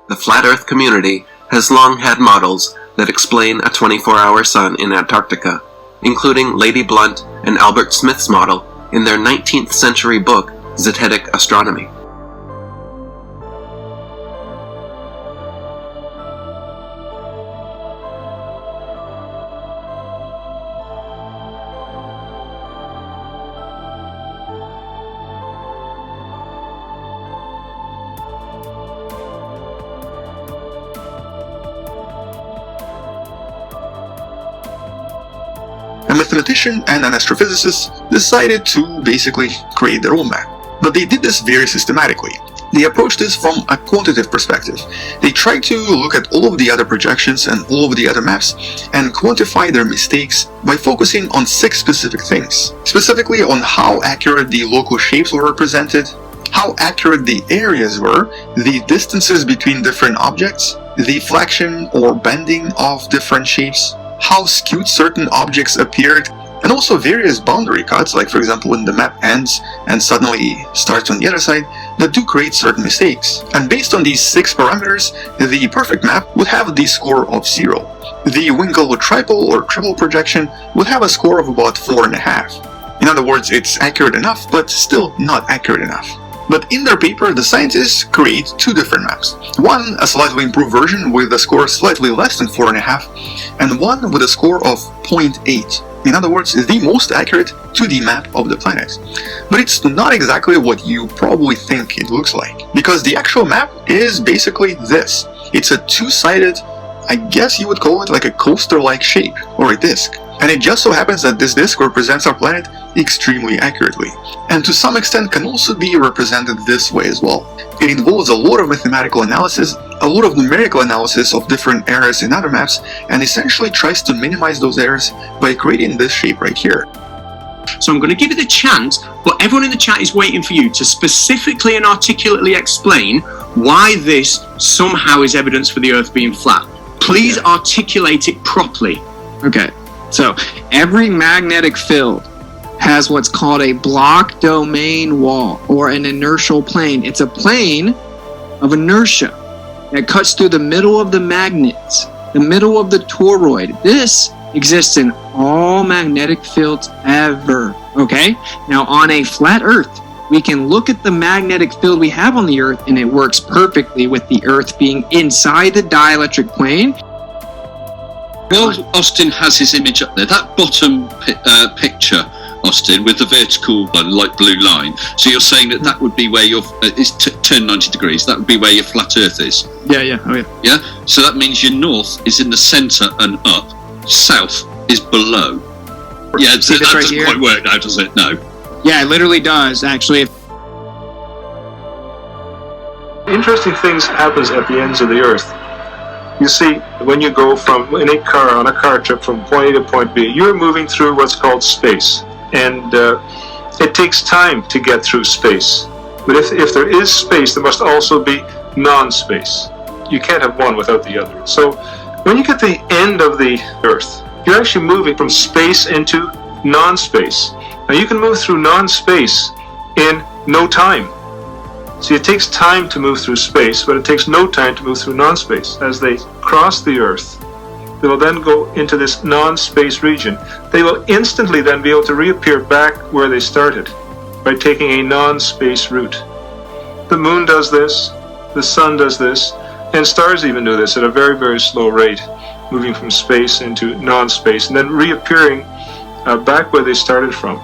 The flat Earth community has long had models that explain a 24-hour sun in Antarctica, including Lady Blunt and Albert Smith's model in their 19th century book, Zetetic Astronomy. A mathematician and an astrophysicist decided to basically create their own map. But they did this very systematically. They approached this from a quantitative perspective. They tried to look at all of the other projections and all of the other maps and quantify their mistakes by focusing on 6 specific things. Specifically on how accurate the local shapes were represented, how accurate the areas were, the distances between different objects, the flexion or bending of different shapes, how skewed certain objects appeared, and also various boundary cuts, like for example when the map ends and suddenly starts on the other side, that do create certain mistakes. And based on these 6 parameters, the perfect map would have the score of 0. The Winkel triple or triple projection would have a score of about 4.5. In other words, it's accurate enough, but still not accurate enough. But in their paper, the scientists create 2 different maps. One, a slightly improved version with a score slightly less than 4.5, and one with a score of 0.8. In other words, the most accurate 2D map of the planet. But it's not exactly what you probably think it looks like, because the actual map is basically this. It's a 2-sided, I guess you would call it like a coaster-like shape, or a disc. And it just so happens that this disc represents our planet extremely accurately, and to some extent can also be represented this way as well. It involves a lot of mathematical analysis, a lot of numerical analysis of different errors in other maps, and essentially tries to minimize those errors by creating this shape right here. So I'm going to give you the chance, but everyone in the chat is waiting for you to specifically and articulately explain why this somehow is evidence for the Earth being flat. Please articulate it properly. Okay. So, every magnetic field has what's called a block domain wall, or an inertial plane. It's a plane of inertia that cuts through the middle of the magnets, the middle of the toroid. This exists in all magnetic fields ever, okay? Now, on a flat Earth, we can look at the magnetic field we have on the Earth, and it works perfectly with the Earth being inside the dielectric plane. Well, Austin has his image up there. That bottom picture, Austin, with the vertical light blue line. So you're saying that that would be where your it's turned 90 degrees. That would be where your flat Earth is. Yeah. Oh yeah. Yeah. So that means your north is in the centre and up. South is below. Yeah. So that doesn't quite work now, does it? No. Yeah, it literally does actually. Interesting things happens at the ends of the Earth. You see, when you go on a car trip from point A to point B, you're moving through what's called space. And it takes time to get through space. But if there is space, there must also be non-space. You can't have one without the other. So when you get to the end of the Earth, you're actually moving from space into non-space. Now you can move through non-space in no time. So it takes time to move through space, but it takes no time to move through non-space. As they cross the Earth, they will then go into this non-space region. They will instantly then be able to reappear back where they started by taking a non-space route. The moon does this, the sun does this, and stars even do this at a very, very slow rate, moving from space into non-space and then reappearing back where they started from.